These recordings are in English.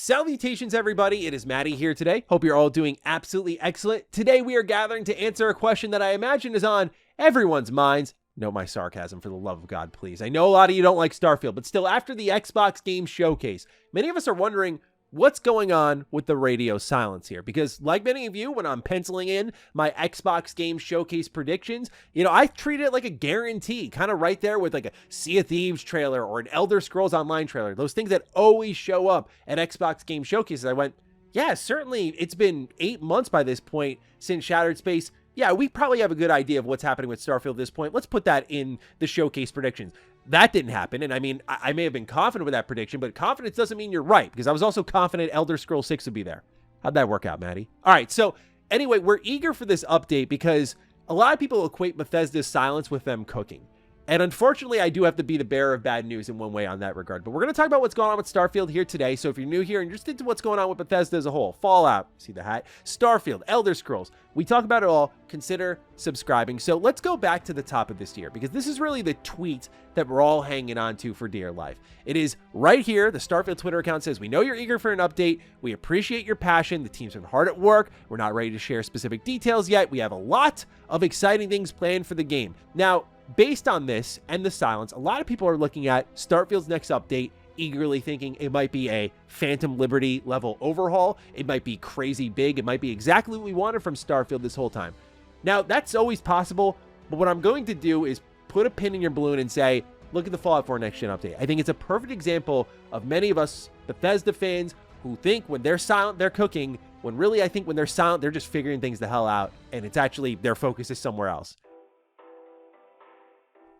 Salutations, everybody. It is Matty here today. Hope you're all doing absolutely excellent. Today, we are gathering to answer a question that I imagine is on everyone's minds. Note my sarcasm, for the love of God, please. I know a lot of you don't like Starfield, but still, after the Xbox Game Showcase, many of us are wondering what's going on with the radio silence here. Because like many of you, when I'm penciling in my Xbox Game Showcase predictions, I treat it like a guarantee, kind of right there with like a Sea of Thieves trailer or an Elder Scrolls Online trailer. Those things that always show up at Xbox Game Showcases. I went, yeah, certainly it's been 8 months by this point since Shattered Space. Yeah, we probably have a good idea of what's happening with Starfield at this point. Let's put that in the showcase predictions. That didn't happen, and I mean, I may have been confident with that prediction, but confidence doesn't mean you're right, because I was also confident Elder Scrolls 6 would be there. How'd that work out, Maddie? All right, so anyway, we're eager for this update because a lot of people equate Bethesda's silence with them cooking. And unfortunately, I do have to be the bearer of bad news in one way on that regard. But we're going to talk about what's going on with Starfield here today. So if you're new here and interested in what's going on with Bethesda as a whole, Fallout, see the hat, Starfield, Elder Scrolls, we talk about it all, consider subscribing. So let's go back to the top of this year, because this is really the tweet that we're all hanging on to for dear life. It is right here. The Starfield Twitter account says, "We know you're eager for an update. We appreciate your passion. The team's been hard at work. We're not ready to share specific details yet. We have a lot of exciting things planned for the game." Now, based on this and the silence, a lot of people are looking at Starfield's next update, eagerly thinking it might be a Phantom Liberty level overhaul. It might be crazy big. It might be exactly what we wanted from Starfield this whole time. Now, that's always possible, but what I'm going to do is put a pin in your balloon and say, look at the Fallout 4 Next Gen update. I think it's a perfect example of many of us Bethesda fans who think when they're silent, they're cooking, when really I think when they're silent, they're just figuring things the hell out, and it's actually their focus is somewhere else.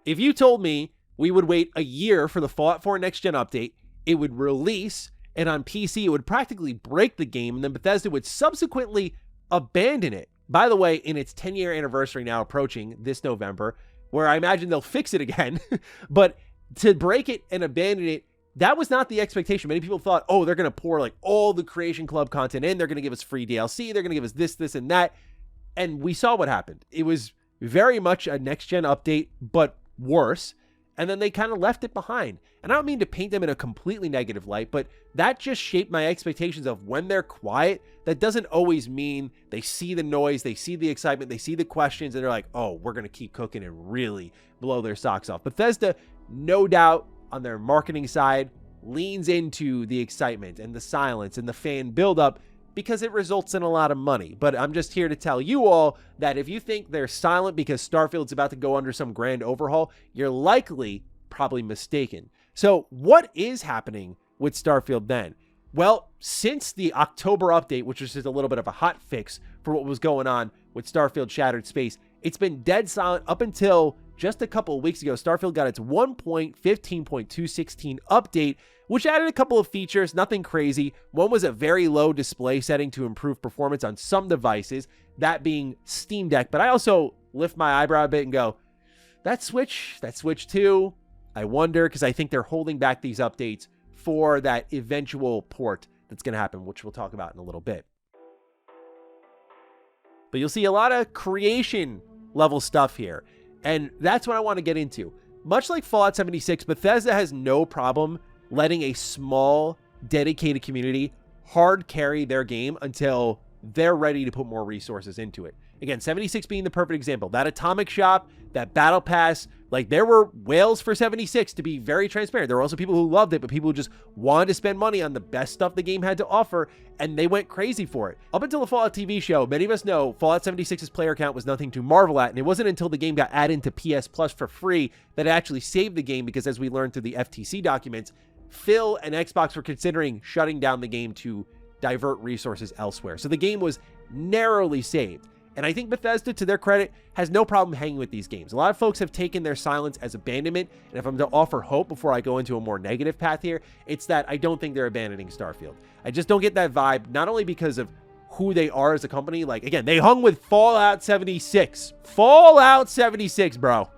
If you told me we would wait a year for the Fallout 4 Next Gen update, it would release, and on PC it would practically break the game, and then Bethesda would subsequently abandon it. By the way, in its 10-year anniversary now approaching this November, where I imagine they'll fix it again, but to break it and abandon it, that was not the expectation. Many people thought, oh, they're going to pour like all the Creation Club content in, they're going to give us free DLC, they're going to give us this, this, and that, and we saw what happened. It was very much a next-gen update, but worse, and then they kind of left it behind. And I don't mean to paint them in a completely negative light, but that just shaped my expectations of when they're quiet. That doesn't always mean they see the noise, they see the excitement, they see the questions, and they're like, oh, we're going to keep cooking and really blow their socks off. Bethesda, no doubt, on their marketing side, leans into the excitement and the silence and the fan buildup because it results in a lot of money. But I'm just here to tell you all that if you think they're silent because Starfield's about to go under some grand overhaul, you're likely probably mistaken. So what is happening with Starfield then? Well, since the October update, which was just a little bit of a hot fix for what was going on with Starfield Shattered Space, it's been dead silent up until just a couple of weeks ago. Starfield got its 1.15.216 update, which added a couple of features, nothing crazy. One was a very low display setting to improve performance on some devices, that being Steam Deck. But I also lift my eyebrow a bit and go, that Switch too? I wonder, because I think they're holding back these updates for that eventual port that's going to happen, which we'll talk about in a little bit. But you'll see a lot of creation level stuff here, and that's what I want to get into. Much like Fallout 76, Bethesda has no problem letting a small, dedicated community hard carry their game until they're ready to put more resources into it. Again, 76 being the perfect example. That Atomic Shop, that Battle Pass, like there were whales for 76, to be very transparent. There were also people who loved it, but people who just wanted to spend money on the best stuff the game had to offer, and they went crazy for it. Up until the Fallout TV show, many of us know Fallout 76's player count was nothing to marvel at, and it wasn't until the game got added into PS Plus for free that it actually saved the game, because as we learned through the FTC documents, Phil and Xbox were considering shutting down the game to divert resources elsewhere. So the game was narrowly saved. And I think Bethesda, to their credit, has no problem hanging with these games. A lot of folks have taken their silence as abandonment, and if I'm to offer hope before I go into a more negative path here, it's that I don't think they're abandoning Starfield. I just don't get that vibe, not only because of who they are as a company. Like, again, they hung with Fallout 76. Fallout 76, bro.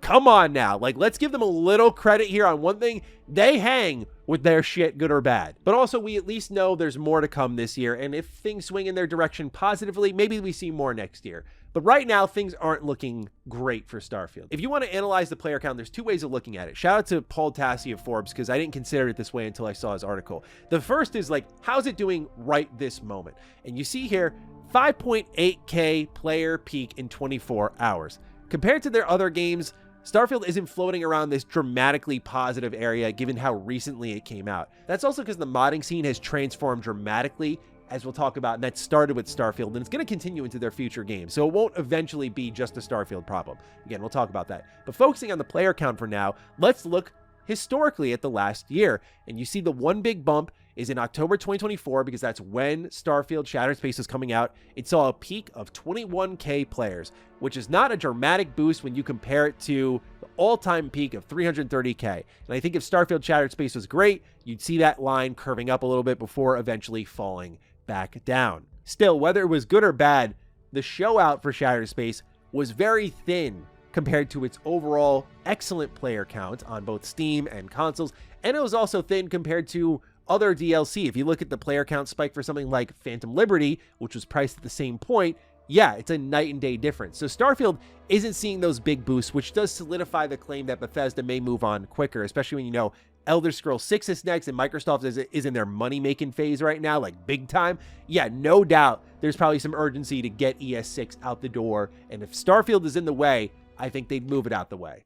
Come on now. Like, let's give them a little credit here on one thing. They hang with their shit, good or bad. But also, we at least know there's more to come this year, and if things swing in their direction positively, maybe we see more next year. But right now, things aren't looking great for Starfield. If you want to analyze the player count, there's two ways of looking at it. Shout out to Paul Tassi of Forbes, because I didn't consider it this way until I saw his article. The first is like, how's it doing right this moment? And you see here, 5.8K player peak in 24 hours. Compared to their other games, Starfield isn't floating around this dramatically positive area given how recently it came out. That's also because the modding scene has transformed dramatically, as we'll talk about, and that started with Starfield, and it's going to continue into their future games, so it won't eventually be just a Starfield problem. Again, we'll talk about that. But focusing on the player count for now, let's look historically at the last year, and you see the one big bump is in October 2024, because that's when Starfield Shattered Space was coming out. It saw a peak of 21K players, which is not a dramatic boost when you compare it to the all-time peak of 330K. And I think if Starfield Shattered Space was great, you'd see that line curving up a little bit before eventually falling back down. Still, whether it was good or bad, the show out for Shattered Space was very thin compared to its overall excellent player count on both Steam and consoles, and it was also thin compared to other DLC. If you look at the player count spike for something like Phantom Liberty, which was priced at the same point, yeah, it's a night and day difference. So Starfield isn't seeing those big boosts, which does solidify the claim that Bethesda may move on quicker, especially when you know Elder Scrolls 6 is next and Microsoft is in their money-making phase right now, like big time. Yeah, no doubt there's probably some urgency to get ES6 out the door, and if Starfield is in the way, I think they'd move it out the way.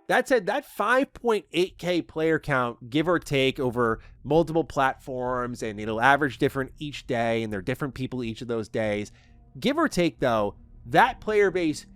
That said, that 5.8K player count, give or take, over multiple platforms, and it'll average different each day, and there are different people each of those days. Give or take, though, that player base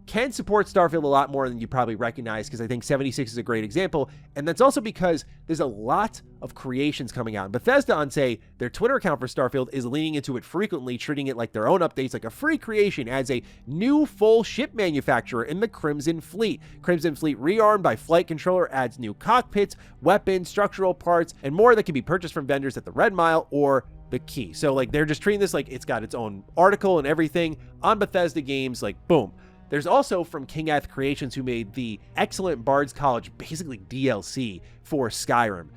can support Starfield a lot more than you probably recognize, because I think 76 is a great example, and that's also because there's a lot of creations coming out. And Bethesda, on, say, their Twitter account for Starfield is leaning into it frequently, treating it like their own updates, like a free creation, as a new full ship manufacturer in the Crimson Fleet. Crimson Fleet rearmed by flight controller adds new cockpits, weapons, structural parts, and more that can be purchased from vendors at the Red Mile or the Key. So, like, they're just treating this like it's got its own article and everything on Bethesda games, like, boom. There's also from King Ath Creations, who made the excellent Bard's College, basically DLC for Skyrim.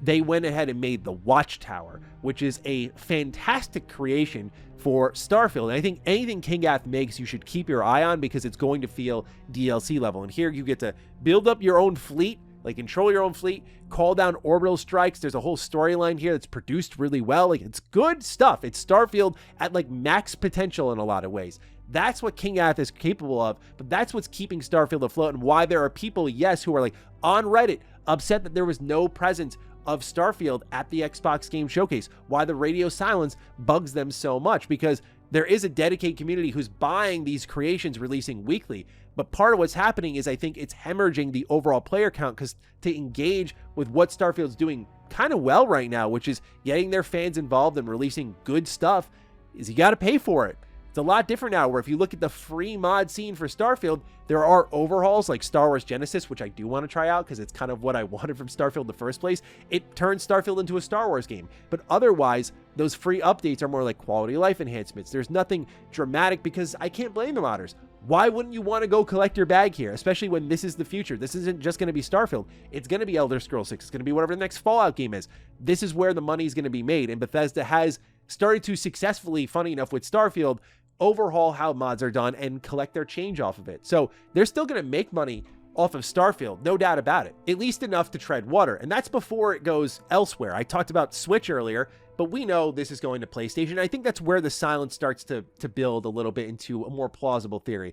They went ahead and made the Watchtower, which is a fantastic creation for Starfield. And I think anything King Ath makes, you should keep your eye on, because it's going to feel DLC level. And here you get to build up your own fleet, like control your own fleet, call down orbital strikes. There's a whole storyline here that's produced really well. Like, it's good stuff. It's Starfield at like max potential in a lot of ways. That's what King Ath is capable of, but that's what's keeping Starfield afloat, and why there are people, yes, who are like on Reddit upset that there was no presence of Starfield at the Xbox Game Showcase. Why the radio silence bugs them so much, because there is a dedicated community who's buying these creations, releasing weekly. But part of what's happening is I think it's hemorrhaging the overall player count, because to engage with what Starfield's doing kind of well right now, which is getting their fans involved and releasing good stuff, is you got to pay for it. It's a lot different now, where if you look at the free mod scene for Starfield, there are overhauls like Star Wars Genesis, which I do want to try out because it's kind of what I wanted from Starfield in the first place. It turns Starfield into a Star Wars game. But otherwise, those free updates are more like quality of life enhancements. There's nothing dramatic, because I can't blame the modders. Why wouldn't you want to go collect your bag here, especially when this is the future? This isn't just going to be Starfield. It's going to be Elder Scrolls 6. It's going to be whatever the next Fallout game is. This is where the money is going to be made, and Bethesda has started to successfully, funny enough, with Starfield, overhaul how mods are done and collect their change off of it. So they're still going to make money off of Starfield, no doubt about it, at least enough to tread water. And that's before it goes elsewhere. I talked about Switch earlier, but we know this is going to PlayStation. I think that's where the silence starts to build a little bit into a more plausible theory.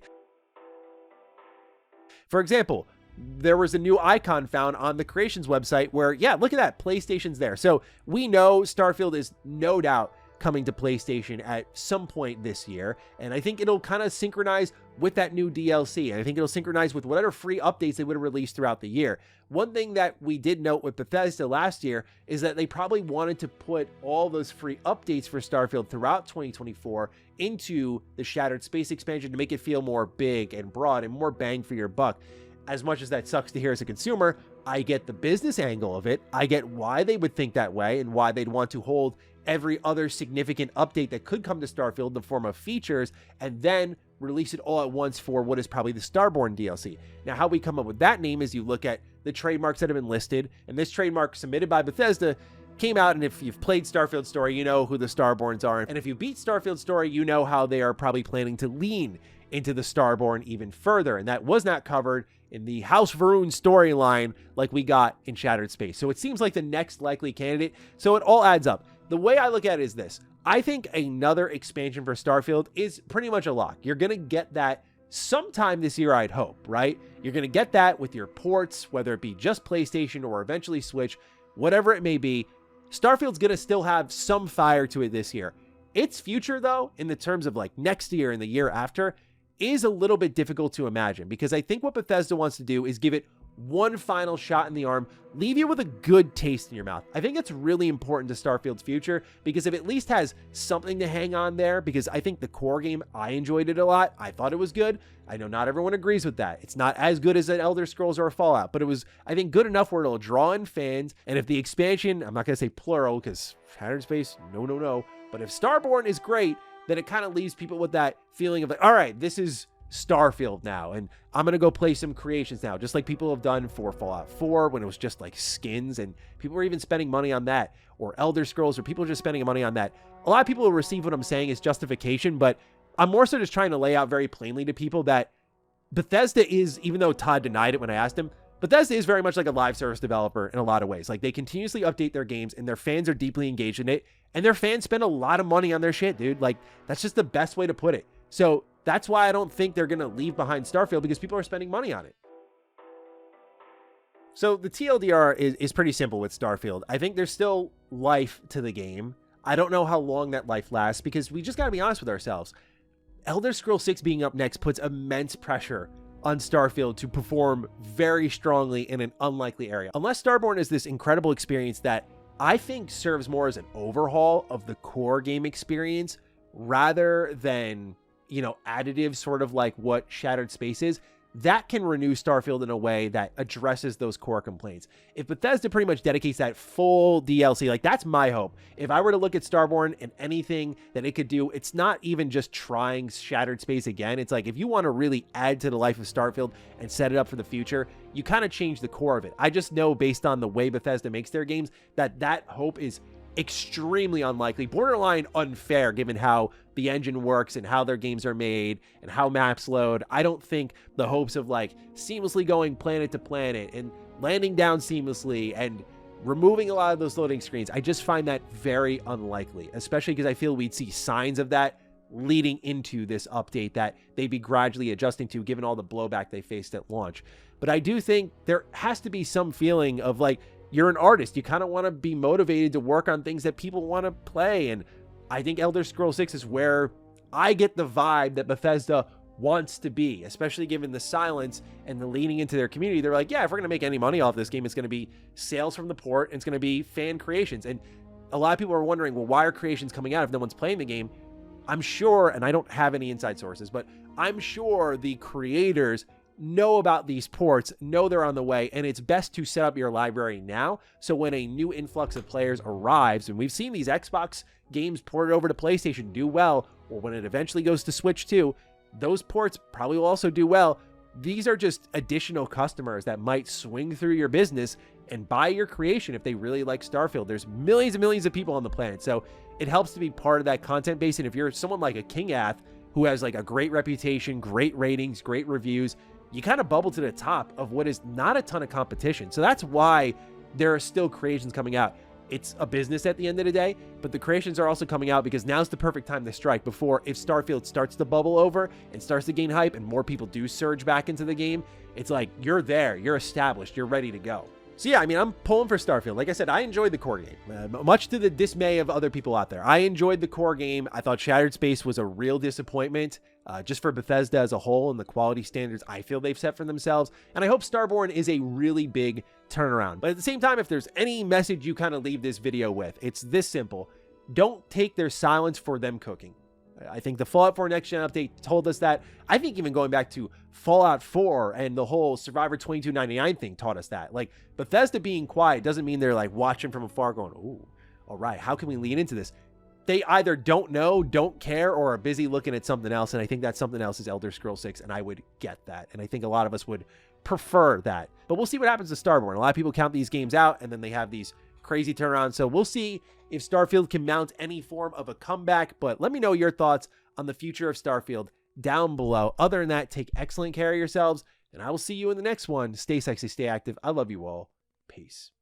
For example, there was a new icon found on the Creations website where, yeah, look at that, PlayStation's there. So we know Starfield is no doubt coming to PlayStation at some point this year, and I think it'll kind of synchronize with that new DLC, and I think it'll synchronize with whatever free updates they would have released throughout the year. One thing that we did note with Bethesda last year is that they probably wanted to put all those free updates for Starfield throughout 2024 into the Shattered Space expansion to make it feel more big and broad and more bang for your buck. As much as that sucks to hear as a consumer, I get the business angle of it. I get why they would think that way and why they'd want to hold every other significant update that could come to Starfield in the form of features and then release it all at once for what is probably the Starborn DLC. Now, how we come up with that name is you look at the trademarks that have been listed, and this trademark submitted by Bethesda came out, and if you've played Starfield Story, you know who the Starborns are. And if you beat Starfield Story, you know how they are probably planning to lean into the Starborn even further. And that was not covered in the House Varun storyline like we got in Shattered Space. So it seems like the next likely candidate. So it all adds up. The way I look at it is this. I think another expansion for Starfield is pretty much a lock. You're going to get that sometime this year, I'd hope, right? You're going to get that with your ports, whether it be just PlayStation or eventually Switch, whatever it may be. Starfield's going to still have some fire to it this year. Its future, though, in the terms of like next year and the year after, is a little bit difficult to imagine, because I think what Bethesda wants to do is give it one final shot in the arm, leave you with a good taste in your mouth. I think it's really important to Starfield's future, because if it at least has something to hang on there, because I think the core game, I enjoyed it a lot. I thought it was good. I know not everyone agrees with that. It's not as good as an Elder Scrolls or a Fallout, but it was, I think, good enough where it'll draw in fans. And if the expansion, I'm not going to say plural because Shattered Space, no. But if Starborn is great, then it kind of leaves people with that feeling of like, all right, this is Starfield now, and I'm gonna go play some creations now, just like people have done for Fallout 4 when it was just like skins, and people were even spending money on that, or Elder Scrolls, or people are just spending money on that. A lot of people will receive what I'm saying as justification, but I'm more so just trying to lay out very plainly to people that Bethesda is, even though Todd denied it when I asked him, Bethesda is very much like a live service developer in a lot of ways. Like, they continuously update their games, and their fans are deeply engaged in it, and their fans spend a lot of money on their shit, dude. Like, that's just the best way to put it. So that's why I don't think they're going to leave behind Starfield, because people are spending money on it. So the TLDR is pretty simple with Starfield. I think there's still life to the game. I don't know how long that life lasts, because we just got to be honest with ourselves. Elder Scrolls 6 being up next puts immense pressure on Starfield to perform very strongly in an unlikely area. Unless Starborn is this incredible experience that I think serves more as an overhaul of the core game experience rather than, you know, additive, sort of like what Shattered Space is, that can renew Starfield in a way that addresses those core complaints. If Bethesda pretty much dedicates that full DLC, like, that's my hope. If I were to look at Starborn and anything that it could do, it's not even just trying Shattered Space again. It's like, if you want to really add to the life of Starfield and set it up for the future, you kind of change the core of it. I just know, based on the way Bethesda makes their games, that hope is extremely unlikely, borderline unfair, given how the engine works and how their games are made and how maps load. I don't think the hopes of like seamlessly going planet to planet and landing down seamlessly and removing a lot of those loading screens, I just find that very unlikely, especially because I feel we'd see signs of that leading into this update that they'd be gradually adjusting to, given all the blowback they faced at launch. But I do think there has to be some feeling of like, you're an artist, you kind of want to be motivated to work on things that people want to play. And I think Elder Scrolls 6 is where I get the vibe that Bethesda wants to be, especially given the silence and the leaning into their community. They're like, yeah, if we're going to make any money off this game, it's going to be sales from the port, and it's going to be fan creations. And a lot of people are wondering, well, why are creations coming out if no one's playing the game? I'm sure, and I don't have any inside sources, but I'm sure the creators know about these ports, know they're on the way, and it's best to set up your library now, so when a new influx of players arrives, and we've seen these Xbox games ported over to PlayStation do well, or when it eventually goes to Switch too, those ports probably will also do well. These are just additional customers that might swing through your business and buy your creation if they really like Starfield. There's millions and millions of people on the planet, so it helps to be part of that content base. And if you're someone like a Kingath who has like a great reputation, great ratings, great reviews, you kind of bubble to the top of what is not a ton of competition. So that's why there are still creations coming out. It's a business at the end of the day, but the creations are also coming out because now's the perfect time to strike before, if Starfield starts to bubble over and starts to gain hype and more people do surge back into the game, it's like, you're there, you're established, you're ready to go. So yeah, I mean, I'm pulling for Starfield. Like I said, I enjoyed the core game, much to the dismay of other people out there. I enjoyed the core game. I thought Shattered Space was a real disappointment, just for Bethesda as a whole and the quality standards I feel they've set for themselves. And I hope Starborn is a really big turnaround. But at the same time, if there's any message you kind of leave this video with, it's this simple. Don't take their silence for them cooking. I think the Fallout 4 Next Gen update told us that. I think even going back to Fallout 4 and the whole Survivor 2299 thing taught us that. Like, Bethesda being quiet doesn't mean they're like watching from afar going, ooh, all right, how can we lean into this? They either don't know, don't care, or are busy looking at something else. And I think that something else is Elder Scrolls 6, and I would get that. And I think a lot of us would prefer that. But we'll see what happens to Starborn. A lot of people count these games out, and then they have these crazy turnaround. So we'll see if Starfield can mount any form of a comeback, but let me know your thoughts on the future of Starfield down below. Other than that, take excellent care of yourselves, and I will see you in the next one. Stay sexy, stay active. I love you all. Peace.